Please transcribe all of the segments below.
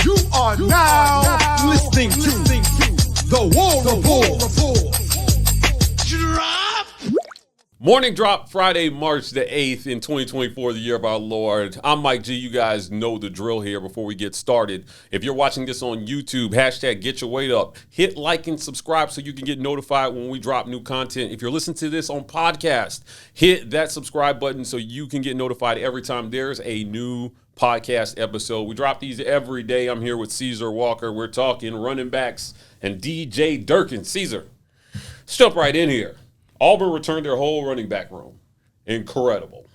You are now listening to the War Rapport. Morning Drop, Friday, March the 8th in 2024, the year of our Lord. I'm Mike G. You guys know the drill here before we get started. If you're watching this on YouTube, hashtag get your weight up. Hit like and subscribe so you can get notified when we drop new content. If you're listening to this on podcast, hit that subscribe button so you can get notified every time there's a new podcast episode. We drop these every day. I'm here with Ceasear Walker. We're talking running backs and DJ Durkin. Ceasear, let's jump right in here. Auburn returned their whole running back room. Incredible.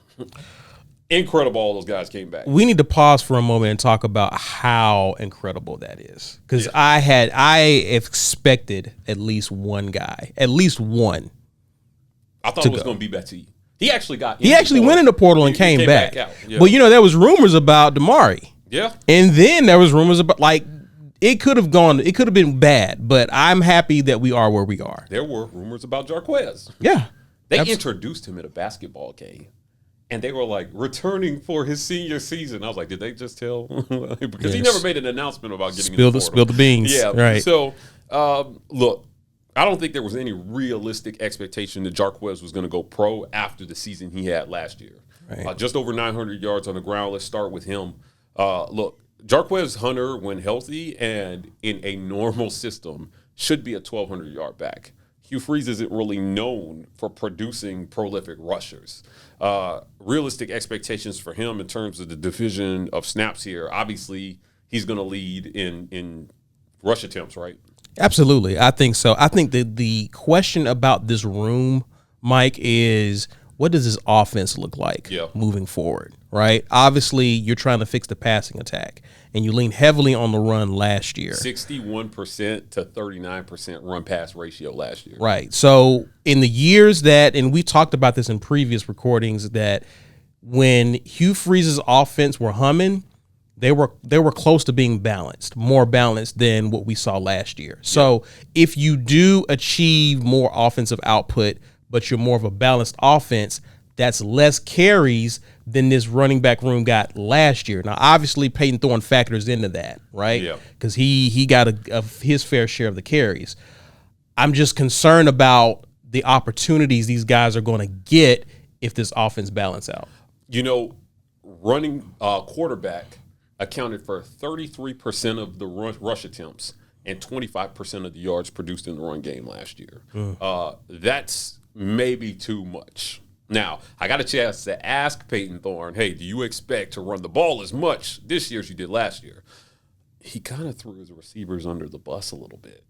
Incredible all those guys came back. We need to pause for a moment and talk about how incredible that is. Because I expected at least one guy. At least one. I thought it was going to be Betty. He actually went in the portal and came back. out. Yeah. But, there was rumors about Damari. Yeah. And then there was rumors about, it could have been bad, but I'm happy that we are where we are. There were rumors about Jarquez. Yeah. They introduced him at a basketball game, and they were like, returning for his senior season. I was like, did they just tell? Because he never made an announcement about getting in the portal. Spill the beans. Yeah. Right. So, look, I don't think there was any realistic expectation that Jarquez was going to go pro after the season he had last year. Right. Just over 900 yards on the ground. Let's start with him. Look, Jarquez Hunter, when healthy and in a normal system, should be a 1,200-yard back. Hugh Freeze isn't really known for producing prolific rushers. Realistic expectations for him in terms of the division of snaps here, obviously he's going to lead in rush attempts, right? Absolutely. I think so. I think that the question about this room, Mike, is what does this offense look like moving forward, right? Obviously, you're trying to fix the passing attack, and you leaned heavily on the run last year. 61% to 39% run-pass ratio last year. Right. So in the years that, and we talked about this in previous recordings, that when Hugh Freeze's offense were humming, they were close to being balanced, more balanced than what we saw last year. So if you do achieve more offensive output, but you're more of a balanced offense, that's less carries than this running back room got last year. Now, obviously, Peyton Thorne factors into that, right? Yeah. Because he got his fair share of the carries. I'm just concerned about the opportunities these guys are going to get if this offense balance out. Running quarterback accounted for 33% of the rush attempts and 25% of the yards produced in the run game last year. That's maybe too much. Now, I got a chance to ask Peyton Thorne, hey, do you expect to run the ball as much this year as you did last year? He kind of threw his receivers under the bus a little bit.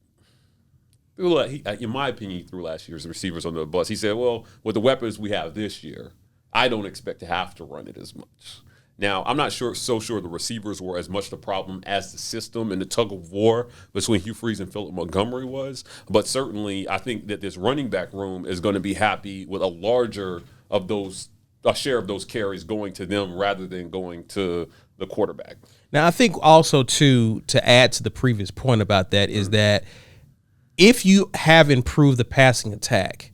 In my opinion, he threw last year's receivers under the bus. He said, well, with the weapons we have this year, I don't expect to have to run it as much. Now, I'm not so sure the receivers were as much the problem as the system and the tug of war between Hugh Freeze and Philip Montgomery was. But certainly, I think that this running back room is going to be happy with a share of those carries going to them rather than going to the quarterback. Now, I think also, to add to the previous point about that is that if you have improved the passing attack,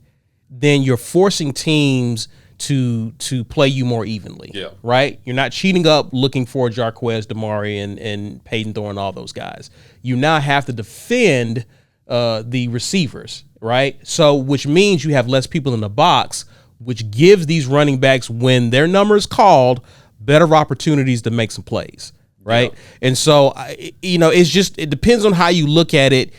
then you're forcing teams to play you more evenly, right? You're not cheating up looking for Jarquez, Damari, and Peyton Thorne, all those guys. You now have to defend the receivers, right? So, which means you have less people in the box, which gives these running backs, when their number is called, better opportunities to make some plays, right? Yeah. And so, it depends on how you look at it.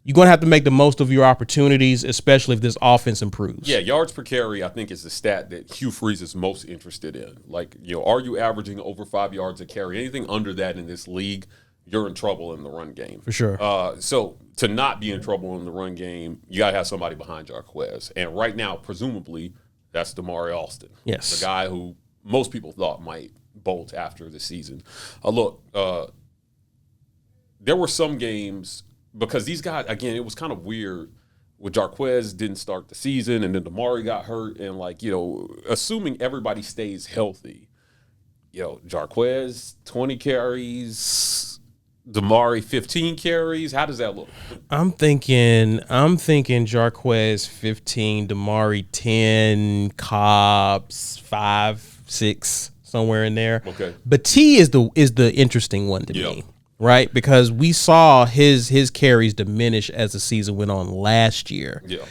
You're going to have to make the most of your opportunities, especially if this offense improves. Yeah, yards per carry, I think, is the stat that Hugh Freeze is most interested in. Are you averaging over 5 yards a carry? Anything under that in this league, you're in trouble in the run game. For sure. So to not be in trouble in the run game, you got to have somebody behind Jarquez. And right now, presumably, that's Damari Alston. Yes. The guy who most people thought might bolt after the season. There were some games – because these guys, again, it was kind of weird with Jarquez didn't start the season and then Damari got hurt. And, assuming everybody stays healthy, Jarquez, 20 carries, Damari, 15 carries. How does that look? I'm thinking Jarquez, 15, Damari, 10, Cobbs, 5, 6, somewhere in there. Okay. But T is the interesting one to me. right? Because we saw his carries diminish as the season went on last year. Yeah.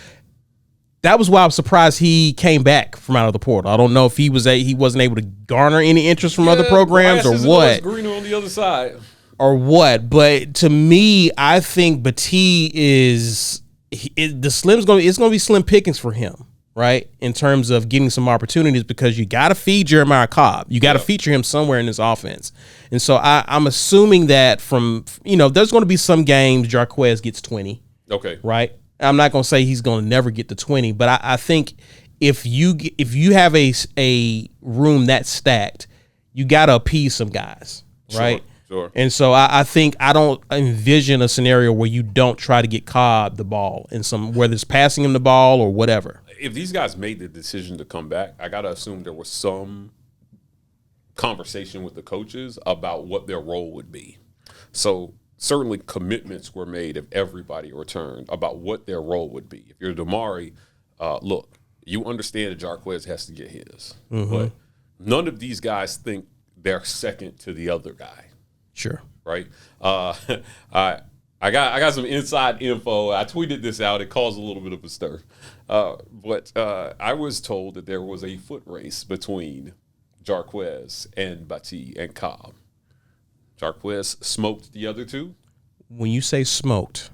That was why I was surprised he came back from out of the portal. I don't know if he wasn't able to garner any interest from other programs or what. Greener on the other side. Or what, but to me, I think Battie it's going to be slim pickings for him, right? In terms of getting some opportunities, because you got to feed Jeremiah Cobb. You got to feature him somewhere in this offense. And so I'm assuming that there's going to be some games Jarquez gets 20. Okay. Right? I'm not going to say he's going to never get to 20, but I think if you have a room that's stacked, you got to appease some guys, right? Sure. And so I think I don't envision a scenario where you don't try to get Cobb the ball in whether it's passing him the ball or whatever. If these guys made the decision to come back, I got to assume there was some conversation with the coaches about what their role would be. So certainly commitments were made if everybody returned about what their role would be. If you're Damari, look, you understand that Jarquez has to get his. Mm-hmm. But none of these guys think they're second to the other guy. Sure. Right. I got some inside info. I tweeted this out. It caused a little bit of a stir. But I was told that there was a foot race between Jarquez and Battie and Cobb. Jarquez smoked the other two. When you say smoked,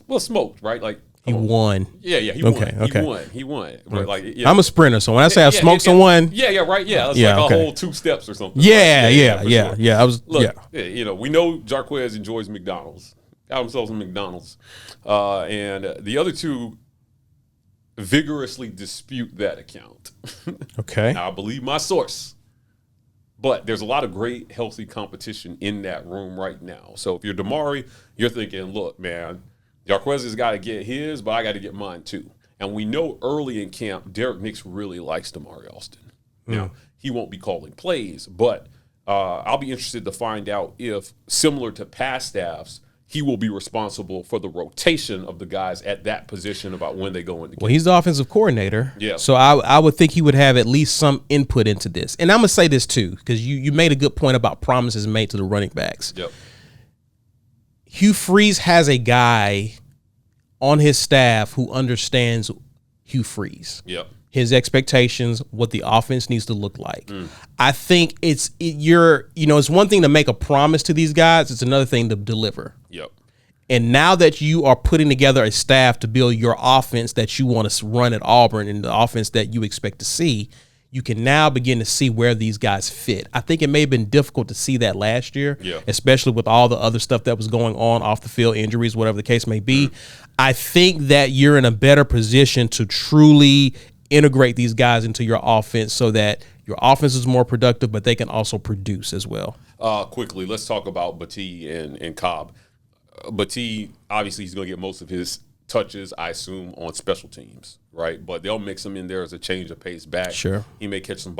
well, smoked, right? Like he won. Yeah, he won. He won. But like, yeah. I'm a sprinter, so when I say I smoked someone, right. Yeah, it's like a whole 2 steps or something. Yeah. Sure. I was. Look, we know Jarquez enjoys McDonald's. Got himself some McDonald's, and the other two vigorously dispute that account. Okay. Now I believe my source. But there's a lot of great, healthy competition in that room right now. So if you're Damari, you're thinking, look, man, Jarquez has got to get his, but I got to get mine too. And we know early in camp, Derek Nix really likes Damari Alston. Now, he won't be calling plays, but I'll be interested to find out if, similar to past staffs, he will be responsible for the rotation of the guys at that position about when they go into game. Well, he's the offensive coordinator. Yeah. So I would think he would have at least some input into this. And I'm going to say this too, because you made a good point about promises made to the running backs. Yep. Hugh Freeze has a guy on his staff who understands Hugh Freeze. Yep. His expectations, what the offense needs to look like. I think it's one thing to make a promise to these guys. It's another thing to deliver. Yep. And now that you are putting together a staff to build your offense that you want to run at Auburn and the offense that you expect to see, you can now begin to see where these guys fit. I think it may have been difficult to see that last year, especially with all the other stuff that was going on off the field, injuries, whatever the case may be. I think that you're in a better position to truly integrate these guys into your offense so that your offense is more productive, but they can also produce as well. Quickly, let's talk about Battie and Cobb. Battie, obviously, he's going to get most of his touches, I assume, on special teams, right? But they'll mix him in there as a change of pace back. Sure. He may catch some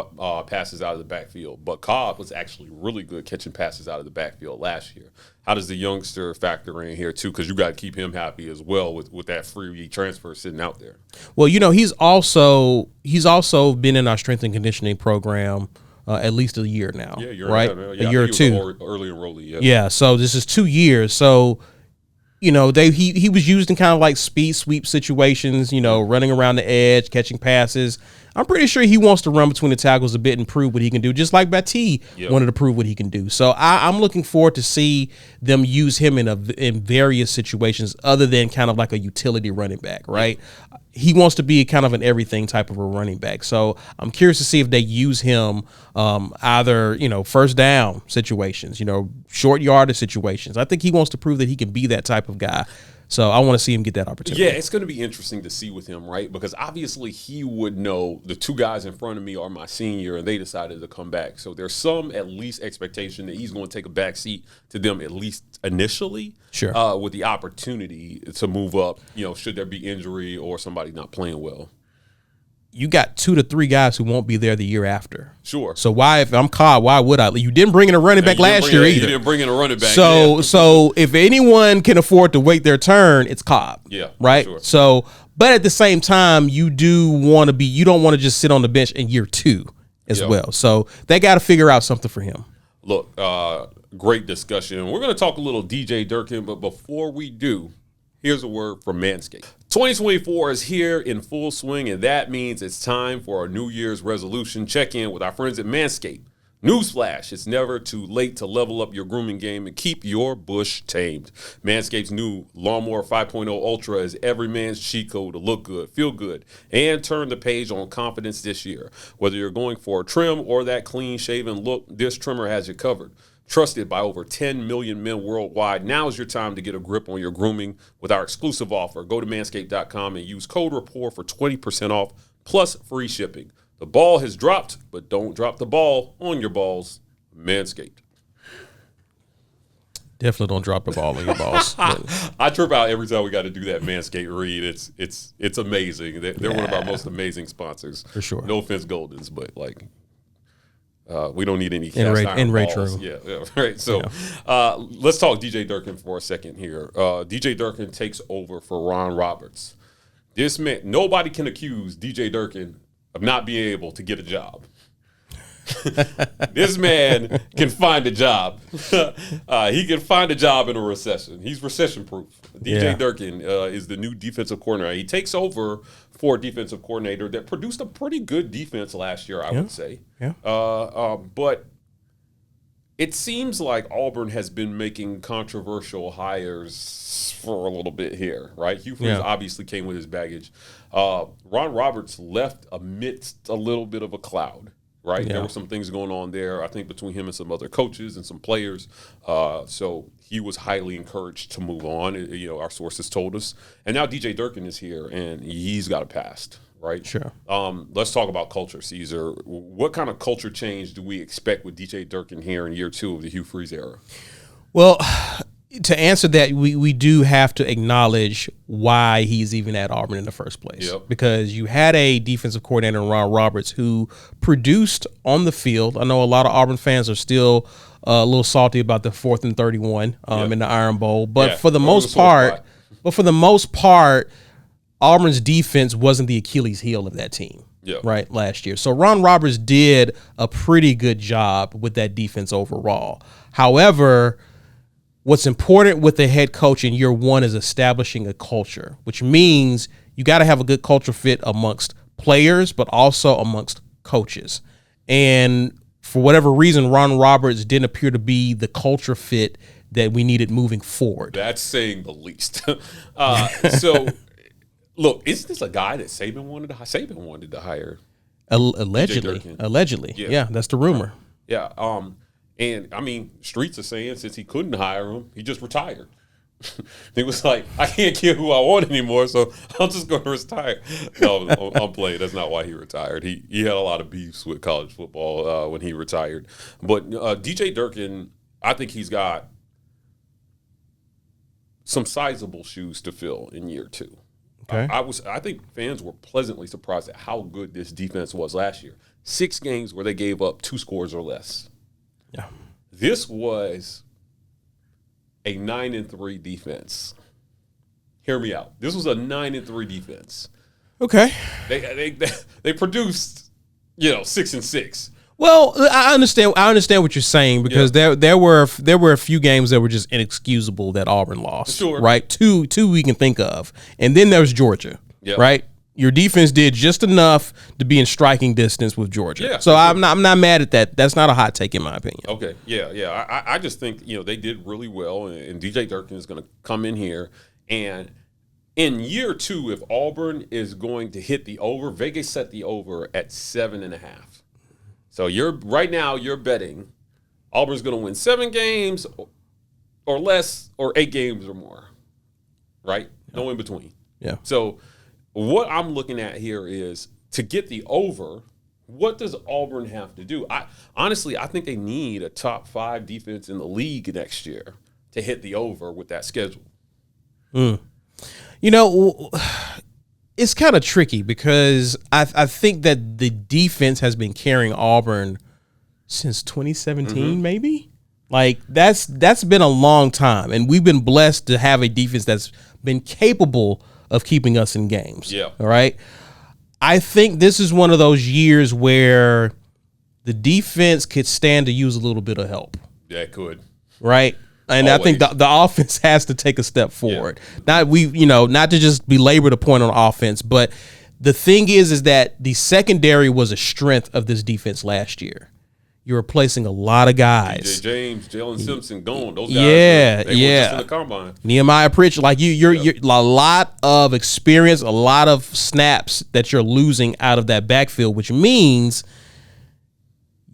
passes out of the backfield. But Cobb was actually really good catching passes out of the backfield last year. How does the youngster factor in here, too? Because you got to keep him happy as well with that free transfer sitting out there. Well, he's also been in our strength and conditioning program at least a year now, right? A year or two. Early enrollee, yeah. Yeah, so this is 2 years. So, he was used in kind of like speed sweep situations, running around the edge, catching passes. I'm pretty sure he wants to run between the tackles a bit and prove what he can do, just like Battie wanted to prove what he can do. So I'm looking forward to see them use him in various situations other than kind of like a utility running back, right? He wants to be kind of an everything type of a running back. So I'm curious to see if they use him either, first down situations, short yardage situations. I think he wants to prove that he can be that type of guy. So I want to see him get that opportunity. Yeah, it's going to be interesting to see with him, right? Because obviously he would know the two guys in front of me are my senior, and they decided to come back. So there's some at least expectation that he's going to take a back seat to them at least initially. Sure. With the opportunity to move up, should there be injury or somebody not playing well. You got 2 to 3 guys who won't be there the year after. Sure. So if I'm Cobb, why would I? You didn't bring in a running back last year either. You didn't bring in a running back. So if anyone can afford to wait their turn, it's Cobb. Yeah. Right. Sure. So, but at the same time, you don't want to just sit on the bench in year 2 as well. So they got to figure out something for him. Look, great discussion. We're going to talk a little DJ Durkin, but before we do, here's a word from Manscaped. 2024 is here in full swing, and that means it's time for our New Year's resolution check-in with our friends at Manscaped. Newsflash, it's never too late to level up your grooming game and keep your bush tamed. Manscaped's new Lawnmower 5.0 Ultra is every man's cheat code to look good, feel good, and turn the page on confidence this year. Whether you're going for a trim or that clean-shaven look, this trimmer has you covered. Trusted by over 10 million men worldwide, now is your time to get a grip on your grooming with our exclusive offer. Go to manscaped.com and use code Rapport for 20% off plus free shipping. The ball has dropped, but don't drop the ball on your balls. Manscaped. Definitely don't drop the ball on your balls. I trip out every time we got to do that Manscaped read. It's amazing. They're one of our most amazing sponsors. For sure. No offense, Goldens, but like we don't need any in Ray balls. True. Yeah, right. So let's talk DJ Durkin for a second here. DJ Durkin takes over for Ron Roberts. This man, nobody can accuse DJ Durkin of not being able to get a job. This man can find a job. He can find a job in a recession. He's recession-proof. DJ Durkin is the new defensive coordinator. He takes over for a defensive coordinator that produced a pretty good defense last year, I would say. Yeah. But it seems like Auburn has been making controversial hires for a little bit here, right? Hugh Freeze obviously came with his baggage. Ron Roberts left amidst a little bit of a cloud, right? Yeah. There were some things going on there, I think, between him and some other coaches and some players. So he was highly encouraged to move on. You know, our sources told us. And now DJ Durkin is here, and he's got a past, right? Sure. Let's talk about culture, Caesar. What kind of culture change do we expect with DJ Durkin here in year 2 of the Hugh Freeze era? Well, to answer that, we do have to acknowledge why he's even at Auburn in the first place. Yep. Because you had a defensive coordinator, Ron Roberts, who produced on the field. I know a lot of Auburn fans are still a little salty about the 4th and 31 in the Iron Bowl, but for the most part, Auburn's defense wasn't the Achilles heel of that team. Right, last year. So Ron Roberts did a pretty good job with that defense overall. However, what's important with the head coach in year 1 is establishing a culture, which means you got to have a good culture fit amongst players, but also amongst coaches. And for whatever reason, Ron Roberts didn't appear to be the culture fit that we needed moving forward. That's saying the least. So, look, isn't this a guy that Saban wanted to hire? Allegedly. Yeah, that's the rumor. Yeah. And, I mean, streets are saying since he couldn't hire him, he just retired. He was like, I can't get who I want anymore, so I'm just going to retire. No, I'm playing. That's not why he retired. He had a lot of beefs with college football when he retired. But DJ Durkin, I think he's got some sizable shoes to fill in year 2. Okay. I think fans were pleasantly surprised at how good this defense was last year. 6 games where they gave up 2 scores or less. Yeah. This was a 9-3 defense. Hear me out. This was a 9-3 defense. Okay. They produced, 6-6. Well, I understand what you're saying because there were a few games that were just inexcusable that Auburn lost. Sure. Right? Two we can think of. And then there was Georgia. Yep. Right? Your defense did just enough to be in striking distance with Georgia. Yeah, so I'm not mad at that. That's not a hot take in my opinion. Okay. Yeah. I just think, they did really well, and DJ Durkin is going to come in here. And in year 2, if Auburn is going to hit the over, Vegas set the over at 7.5. So right now you're betting Auburn's going to win 7 games or less or 8 games or more, right? No in between. Yeah. So what I'm looking at here is to get the over, what does Auburn have to do? Honestly, I think they need a top 5 defense in the league next year to hit the over with that schedule. It's kind of tricky because I think that the defense has been carrying Auburn since 2017, maybe. Like that's been a long time, and we've been blessed to have a defense that's been capable of keeping us in games. Yeah. All right. I think this is one of those years where the defense could stand to use a little bit of help. Yeah, it could. Right. And Always. I think the offense has to take a step forward. Yeah. Not to just belabor the point on offense, but the thing is that the secondary was a strength of this defense last year. You're replacing a lot of guys. DJ James, Jalen Simpson, gone. Those guys, they were just in the combine. Nehemiah Pritchett, like you're a lot of experience, a lot of snaps that you're losing out of that backfield, which means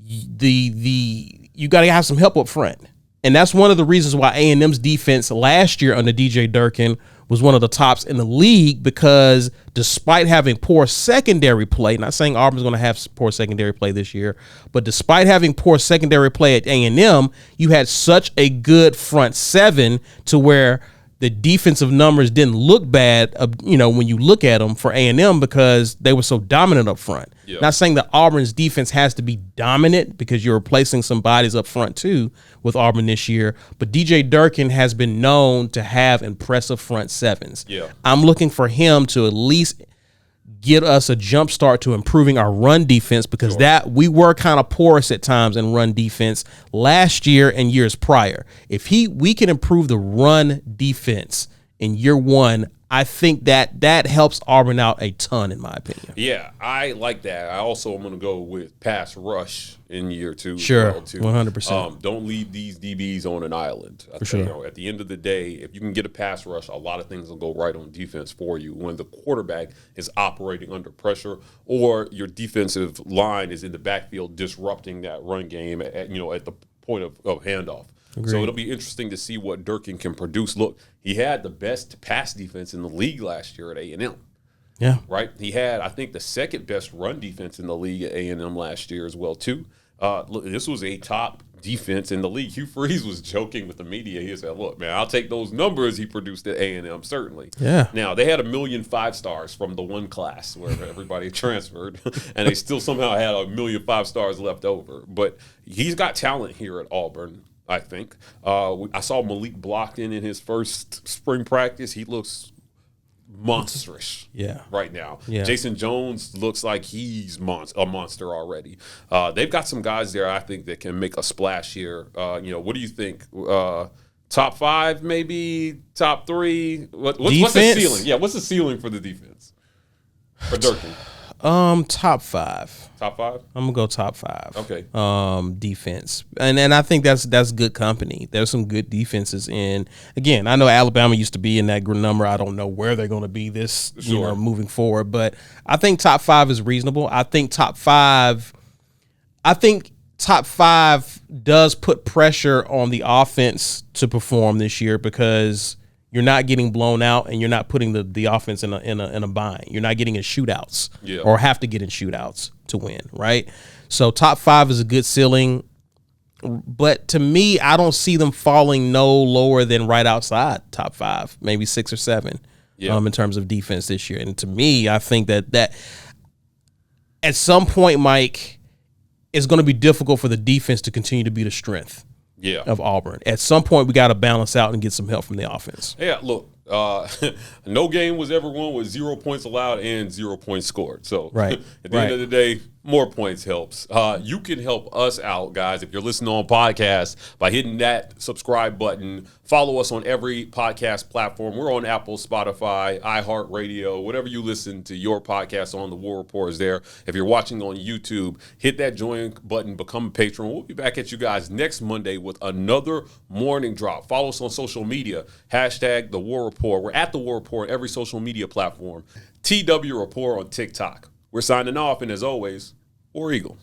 you got to have some help up front. And that's one of the reasons why A&M's defense last year under DJ Durkin was one of the tops in the league, because despite having poor secondary play, not saying Auburn's going to have poor secondary play this year, but despite having poor secondary play at A&M, you had such a good front seven to where the defensive numbers didn't look bad, when you look at them for A&M, because they were so dominant up front. Yeah. Not saying that Auburn's defense has to be dominant, because you're replacing some bodies up front too with Auburn this year, but DJ Durkin has been known to have impressive front sevens. Yeah. I'm looking for him to at least get us a jump start to improving our run defense, because that we were kind of porous at times in run defense last year and years prior. If we can improve the run defense in year one, I think that helps Auburn out a ton, in my opinion. Yeah, I like that. I also am going to go with pass rush in year two. Sure, 100%. Don't leave these DBs on an island. Sure. At the end of the day, if you can get a pass rush, a lot of things will go right on defense for you when the quarterback is operating under pressure, or your defensive line is in the backfield disrupting that run game at the point of handoff. Agreed. So it'll be interesting to see what Durkin can produce. Look, he had the best pass defense in the league last year at A&M. Yeah. Right? He had, I think, the second best run defense in the league at A&M last year as well, too. Look, this was a top defense in the league. Hugh Freeze was joking with the media. He said, look, man, I'll take those numbers he produced at A&M, certainly. Yeah. Now, they had 1 million 5-stars from the one class where everybody transferred, and they still somehow had 1 million 5-stars left over. But he's got talent here at Auburn, I think. I saw Malik Blockton in his first spring practice. He looks monstrous right now. Yeah. Jason Jones looks like he's a monster already. They've got some guys there, I think, that can make a splash here. What do you think? Top 5, maybe? Top 3? What's the ceiling? Yeah, what's the ceiling for the defense? For Durkin? Top 5. Top 5? I'm gonna go top 5. Okay. Defense, and I think that's good company. There's some good defenses in. Again, I know Alabama used to be in that number. I don't know where they're going to be moving forward, but I think top 5 is reasonable. I think top 5 does put pressure on the offense to perform this year, because you're not getting blown out, and you're not putting the offense in a bind. You're not getting in shootouts or have to get in shootouts to win, right? So top 5 is a good ceiling, but to me, I don't see them falling no lower than right outside top 5, maybe 6 or 7 in terms of defense this year. And to me, I think that at some point, Mike, it's going to be difficult for the defense to continue to be the strength of Auburn. At some point, we got to balance out and get some help from the offense. Yeah, look, no game was ever won with 0 points allowed and 0 points scored. So at the end of the day, more points helps. You can help us out, guys, if you're listening on podcasts, by hitting that subscribe button. Follow us on every podcast platform. We're on Apple, Spotify, iHeartRadio, whatever you listen to your podcast on. The War Report is there. If you're watching on YouTube, hit that join button, become a patron. We'll be back at you guys next Monday with another morning drop. Follow us on social media, hashtag The War Report. We're at The War Report, every social media platform. TW Rapport on TikTok. We're signing off, and as always, War Eagle.